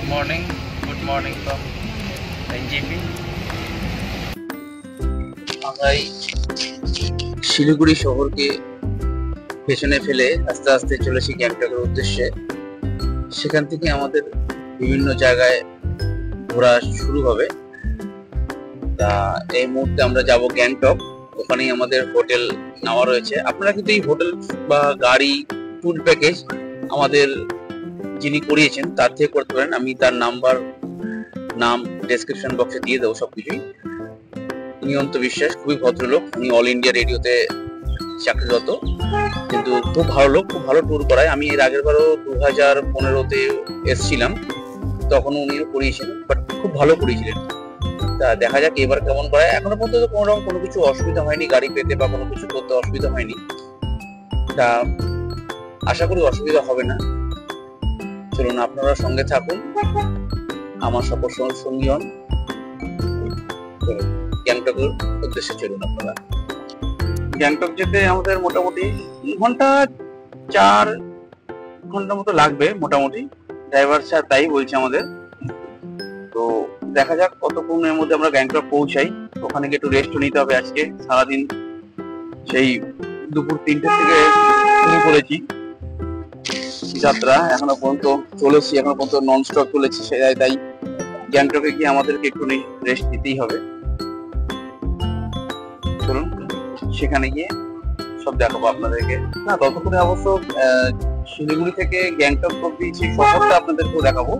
morning. Good morning from NGP. আমরা এই শিলিগুড়ি শহরকে পেছনে ফেলে আস্তে আস্তে চলেছি গ্যাংটকের উদ্দেশ্যে। সেখান থেকে আমাদের বিভিন্ন জায়গায় ঘোরা শুরু হবে। তা এই মুহূর্তে আমরা যাব গ্যাংটক, ওখানেই আমাদের হোটেল নেওয়া রয়েছে। আপনারা কিন্তু এই হোটেল বা গাড়ি ট্যুর প্যাকেজ আমাদের যিনি করিয়েছেন তার থেকে করতে পারেন। আমি তার নাম ডেসক্রিপশন বক্সে দিয়ে দেবো সবকিছুই। নিয়ন্ত বিশ্বাস, খুবই ভদ্রলোক, উনি অল ইন্ডিয়া রেডিওতে চাকরিরত, কিন্তু খুব ভালো লোক, খুব ভালো ট্যুর করায়। আমি এর আগের বারও 2015-তে এসেছিলাম, তখন উনিও করিয়েছেন, বাট খুব ভালো করিয়েছিলেন। তা দেখা যাক এবার কেমন করায়। এখনো পর্যন্ত কোনো কিছু অসুবিধা হয়নি, গাড়ি পেতে বা কোনো কিছু করতে অসুবিধা হয়নি। তা আশা করি অসুবিধা হবে না। চলুন আপনারা সঙ্গে থাকুন, আমার সফর সঙ্গী হন। চলুন গ্যাংটকের উদ্দেশ্যে চলুন। আপনারা গ্যাংটক যেতে আমাদের মোটামুটি 4 ঘন্টা মতো লাগবে মোটামুটি। ড্রাইভার স্যার তাই বলছে আমাদের। তো দেখা যাক কতক্ষণের মধ্যে আমরা গ্যাংটক পৌঁছাই। ওখানে গিয়ে একটু রেস্ট নিতে হবে। আজকে সারাদিন সেই দুপুর 3টে থেকে শুরু করেছি যাত্রা, এখনো পর্যন্ত চলেছি, এখনো পর্যন্ত নন স্টপ চলেছি। তাই গ্যাংটকে গিয়ে আমাদেরকে একটু রেস্ট নিতেই হবে। চলুন সেখানে গিয়ে সব দেখাবো আপনাদেরকে। না, ততক্ষণে অবশ্য শিলিগুড়ি থেকে গ্যাংটক অব্দি সেই সফরটা আপনাদেরকেও দেখাবো।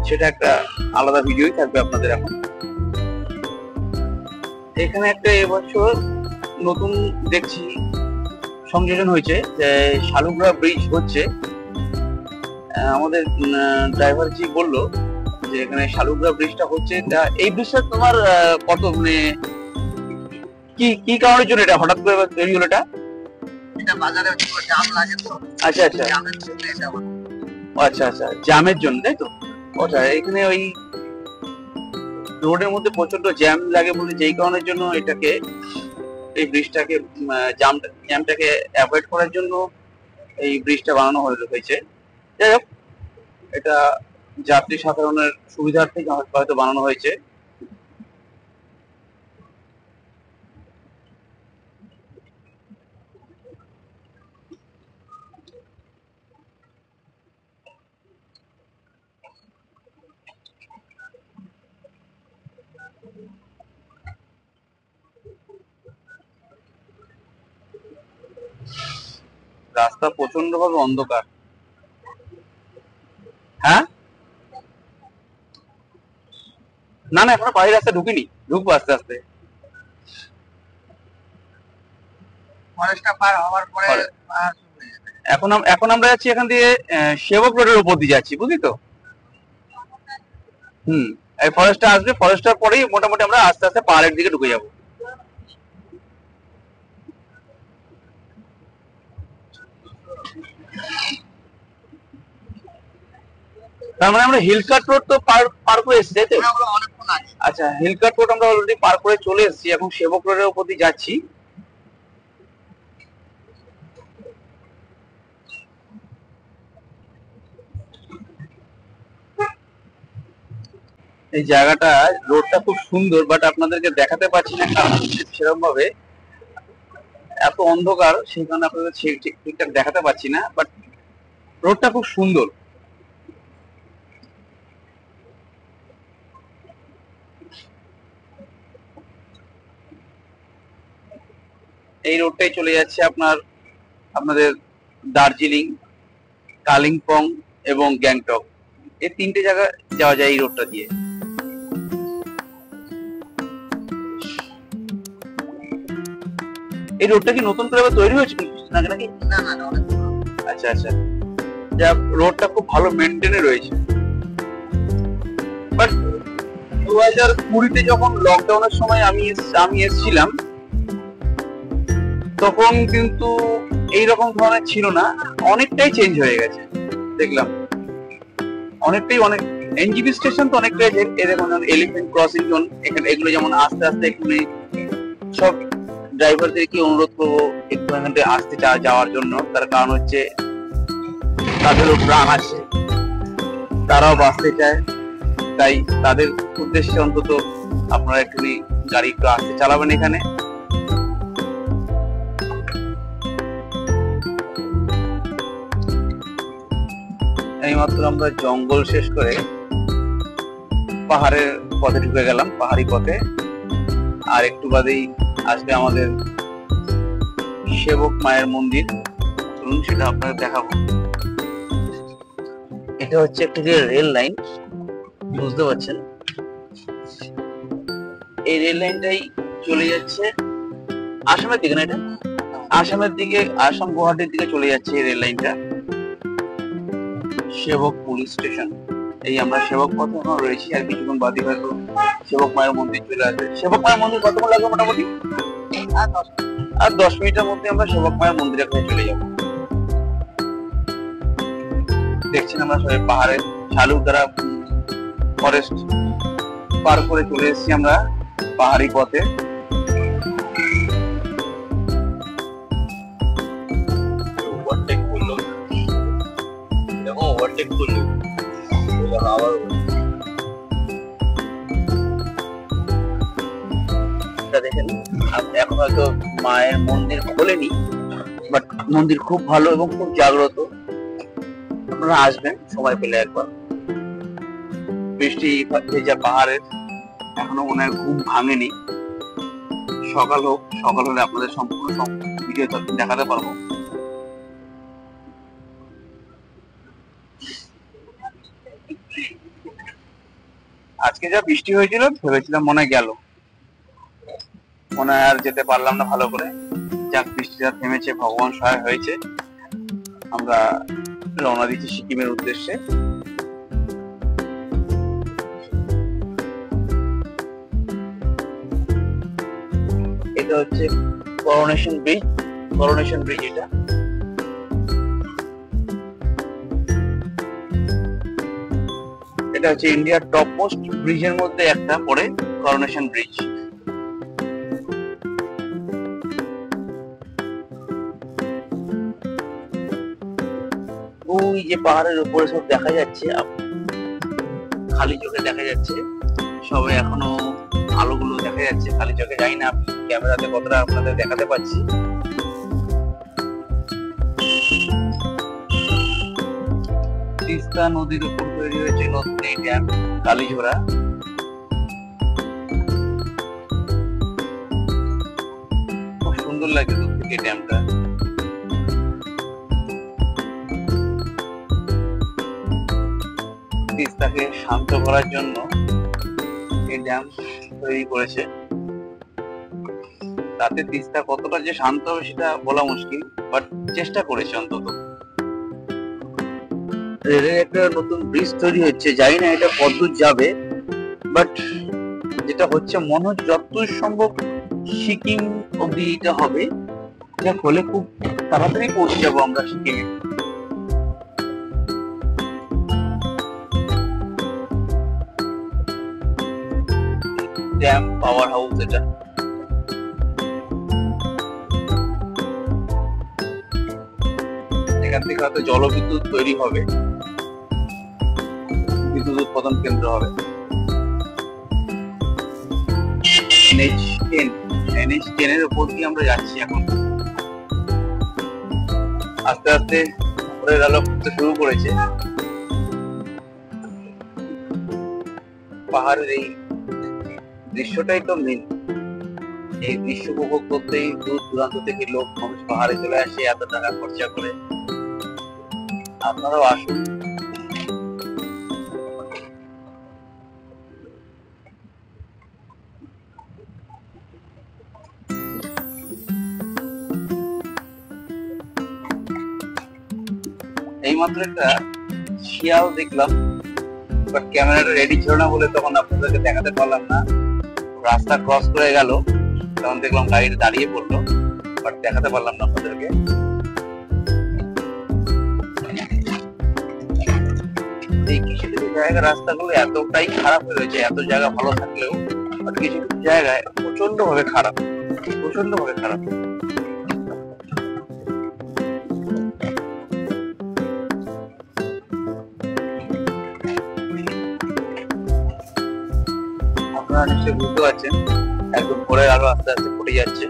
সেটা একটা আলাদা ভিডিওই থাকবে আপনাদের। এখন এখানে একটা এবছর নতুন দেখছি সংযোজন হয়েছে, যে শালুগ্রা ব্রিজ হচ্ছে। আমাদের ড্রাইভার জি বললো যে এখানে শালুগ্রা ব্রিজটা হচ্ছে। এই ব্রিজটা তোমার কত মানে কি কারণের জন্য এটা হঠাৎ করে তৈরি হলো? এটা বাজারে জাম লাগে তো। আচ্ছা আচ্ছা, আচ্ছা জ্যামের জন্য, তাই তো? ওটা এখানে ওই রোডের মধ্যে প্রচন্ড জ্যাম লাগে বলে, যেই কারণের জন্য এই ব্রিজটাকে জ্যামটাকে অ্যাভয়েড করার জন্য এই ব্রিজটা বানানো হয়েছে। যাই হোক, এটা যাত্রী সাধারণের সুবিধার্থে হয়তো বানানো হয়েছে। রাস্তা প্রচন্ড ভাবে অন্ধকার। হ্যাঁ, না এখনো পাহাড়ি রাস্তা ঢুকিনি, ঢুকবো আস্তে আস্তে। এখন আমরা যাচ্ছি এখান দিয়ে সেবক রোডের উপর দিয়ে যাচ্ছি, বুঝলি তো? এই ফরেস্টটা আসবে, ফরেস্টটার পরেই মোটামুটি আমরা আস্তে আস্তে পাহাড়ের দিকে ঢুকে যাবো। তার মানে আমরা হিলকাট রোড তো পার করে এসেছি, তাই তো? আচ্ছা, হিলকাট রোড আমরা অলরেডি পার করে চলে এসেছি, এখন সেবক রোডের উপর দিয়ে যাচ্ছি। এই জায়গাটা, রোডটা খুব সুন্দর, বাট আপনাদেরকে দেখাতে পারছি না কারণ সেরকম ভাবে এত অন্ধকার, সেই কারণে আপনাদের ঠিকঠাক দেখাতে পারছি না। বাট রোডটা খুব সুন্দর। এই রোডটাই চলে যাচ্ছে আপনাদের দার্জিলিং, কালিম্পং এবং গ্যাংটক, এই 3টে জায়গা যাওয়া যায় এই রোডটা দিয়ে। এই রোডটা কি নতুন করে তৈরি হয়েছে নাকি? না, আচ্ছা আচ্ছা, যা রোডটা খুব ভালো মেনটেনে রয়েছে। বাট 2020-তে যখন লকডাউনের সময় আমি এসেছিলাম, তখন কিন্তু এইরকম ধরনের ছিল না, অনেকটাই চেঞ্জ হয়ে গেছে দেখলাম। অনেক এনজিপি স্টেশন তো অনেকটাই দেখুন, এলিফ্যান্ট ক্রসিং জোন, এখানে এগুলো যেমন আস্তে আস্তে একটু সব ড্রাইভারদেরকে অনুরোধ করবো একটু এখান থেকে আসতে যাওয়ার জন্য। তার কারণ হচ্ছে তাদেরও প্রাণ আছে, তারাও বাঁচতে চায়, তাই তাদের উদ্দেশ্যে অন্তত আপনারা একটু গাড়ি একটু আস্তে চালাবেন। এখানে এইমাত্র আমরা জঙ্গল শেষ করে পাহাড়ের পথে ঢুকে গেলাম, পাহাড়ি পথে। আর একটু বাদেই আসবে আমাদের সেবক মায়ের মন্দির, চলুন সেটা আপনাদের দেখাবো। এটা হচ্ছে একটা যে রেল লাইন, বুঝতে পারছেন, এই রেল লাইনটাই চলে যাচ্ছে আসামের দিকে, না এটা আসামের দিকে, আসাম গুয়াহাটির দিকে চলে যাচ্ছে এই রেল লাইনটা। সেবক পুলিশ স্টেশন, এই আমরা সেবক পথে এখন রয়েছি, আর কিছুক্ষণ বাদই হয়তো সেবক মায়ের মন্দির চলে আসবে। সেবক মায়ের মন্দির কতক্ষণ লাগবে মোটামুটি? আর 10 মিনিটের মধ্যে আমরা সেবক মায়ের মন্দিরের কাছে চলে যাব। দেখছেন আমরা সবাই পাহাড়ে শালুকদারা ফরেস্ট পার করে চলে এসেছি আমরা পাহাড়ি পথে। ওভারটেক করলো, দেখো ওভারটেক করলো আবার। দেখেন এখন হয়তো মায়ের মন্দির খোলেনি, বাট মন্দির খুব ভালো এবং খুব জাগ্রত। আপনারা আসবেন সময় পেলে একবার। বৃষ্টি ভেজা পাহাড়ের এখনো মনে হয় ঘুম ভাঙেনি। সকাল হোক, সকাল হলে আপনাদের সম্পূর্ণ ভিডিও দেখাতে পারবো। আজকে যা বৃষ্টি হয়েছিল ভেবেছিলাম মনে গেল, মনে হয় আর যেতে পারলাম না ভালো করে। যাক, বৃষ্টিটা থেমেছে, ভগবান সহায় হয়েছে। আমরা রওনা দিচ্ছি সিকিমের উদ্দেশ্যে। এটা হচ্ছে করোনেশন ব্রিজ, করোনেশন ব্রিজ এটা হচ্ছে ইন্ডিয়ার টপ মোস্ট ব্রিজের মধ্যে একটা পড়ে, করোনেশন ব্রিজ। ওই যে পাহাড়ের উপরে সব দেখা যাচ্ছে, খালি চোখে দেখা যাচ্ছে, সবে এখনো আলোগুলো দেখা যাচ্ছে খালি চোখে। যাই না ক্যামেরাতে কতটা আপনাদের দেখাতে পাচ্ছি। তিস্তা নদীর উপর তৈরি হয়েছে নতুন এই ড্যাম কালীঝোড়া। খুব সুন্দর লাগে দূর থেকে ড্যামটা। তিস্তাকে শান্ত করার জন্য এই ড্যাম তৈরি করেছে। তাতে তিস্তা কতটা যে শান্ত হবে সেটা বলা মুশকিল, বাট চেষ্টা করেছে অন্তত। রেলের একটা নতুন ব্রিজ তৈরি হচ্ছে, জানি না এটা কতদূর যাবে, বাট যেটা হচ্ছে মনে হচ্ছে যতদূর সম্ভব সিকিম অব্দি এটা হবে। এটা হলে খুব তাড়াতাড়ি পৌঁছে যাবো আমরা সিকিমে। ড্যাম পাওয়ার হাউস এটা। এখান থেকে হয়তো জলবিদ্যুৎ তৈরি হবে, বিদ্যুৎ উৎপাদন কেন্দ্র হবে। NH10 এর উপর দিয়ে আমরা যাচ্ছি এখন। আস্তে আস্তে ভোরের আলো ফুটতে শুরু করেছে। পাহাড়ের এই দৃশ্যটাই তো মেন। এই দৃশ্য উপভোগ করতেই দূর দূরান্ত থেকে লোক মানুষ পাহাড়ে চলে আসে এত টাকা খরচা করে। আপনারাও আসুন। এইমাত্র একটা শিয়াল দেখলাম, বাট ক্যামেরাটা রেডি ছিল না বলে তখন আপনাদেরকে দেখাতে পারলাম না। রাস্তা ক্রস করে গেল, তখন দেখলাম গাড়িটা দাঁড়িয়ে পড়লো, বাট দেখাতে পারলাম না আপনাদেরকে। এই কিছু কিছু জায়গায় রাস্তাগুলো এতটাই খারাপ হয়ে রয়েছে, এত জায়গা ভালো থাকলেও কিছু কিছু জায়গায় প্রচন্ড ভাবে খারাপ, প্রচন্ড ভাবে খারাপ। আপনারা নিশ্চয়ই বুঝতে পারছেন, একদম ভোরের আলো আস্তে আস্তে ফুটে যাচ্ছে।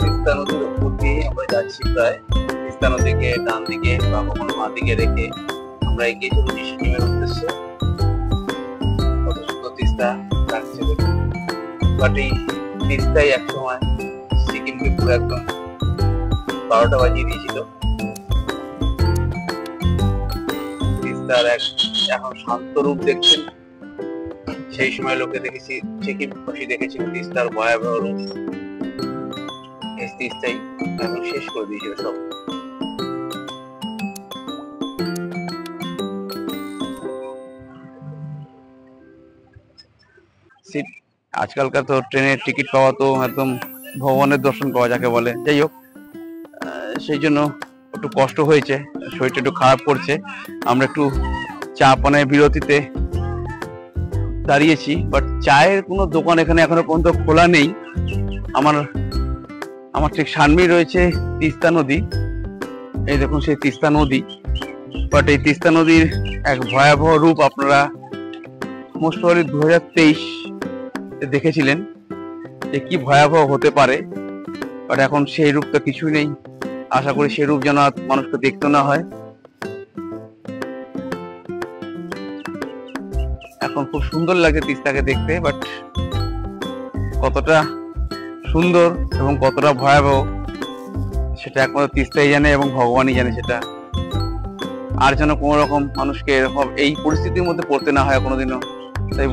তিস্তা নদীর উপর দিয়ে আমরা যাচ্ছি প্রায়। তিস্তা নদীকে ডান দিকে বা কখনো বাঁ দিকে রেখে আমরা এগিয়ে চলেছি সিকিমের উদ্দেশ্যে। কত সুন্দর তিস্তা লাগছে দেখুন। বাট এই তিস্তাই একসময় সিকিমকে পুরো একদম 12টা বাজিয়ে দিয়েছিল। তিস্তার এখন শান্ত রূপ দেখছেন। সেই সময় লোকে দেখেছি, সিকিমবাসী দেখেছিল তিস্তার ভয়াবহ রূপ। তিস্তাই এখন শেষ করে দিয়েছিল সব। আজকালকার তো ট্রেনের টিকিট পাওয়া তো একদম ভগবানের দর্শন পাওয়া যাকে বলে। যাই হোক, সেই জন্য একটু কষ্ট হয়েছে, শরীরটা একটু খারাপ করছে। আমরা একটু চা পানের বিরতিতে দাঁড়িয়েছি, বাট চায়ের কোনো দোকান এখানে এখনো পর্যন্ত খোলা নেই। আমার ঠিক সামনেই রয়েছে তিস্তা নদী। এই দেখুন সেই তিস্তা নদী। বাট এই তিস্তা নদীর এক ভয়াবহ রূপ আপনারা মোস্ট প্রবাবলি 2023 দেখেছিলেন যে কি ভয়াবহ হতে পারে। বাট এখন সেই রূপ তো কিছুই নেই। আশা করি সেই রূপ যেন মানুষকে দেখতে না হয়। এখন খুব সুন্দর লাগে তিস্তাকে দেখতে, বাট কতটা সুন্দর এবং কতটা ভয়াবহ সেটা একমাত্র তিস্তাই জানে এবং ভগবানই জানে সেটা। আর যেন কোনো রকম মানুষকে এরকম এই পরিস্থিতির মধ্যে পড়তে না হয় কোনোদিনও। তাই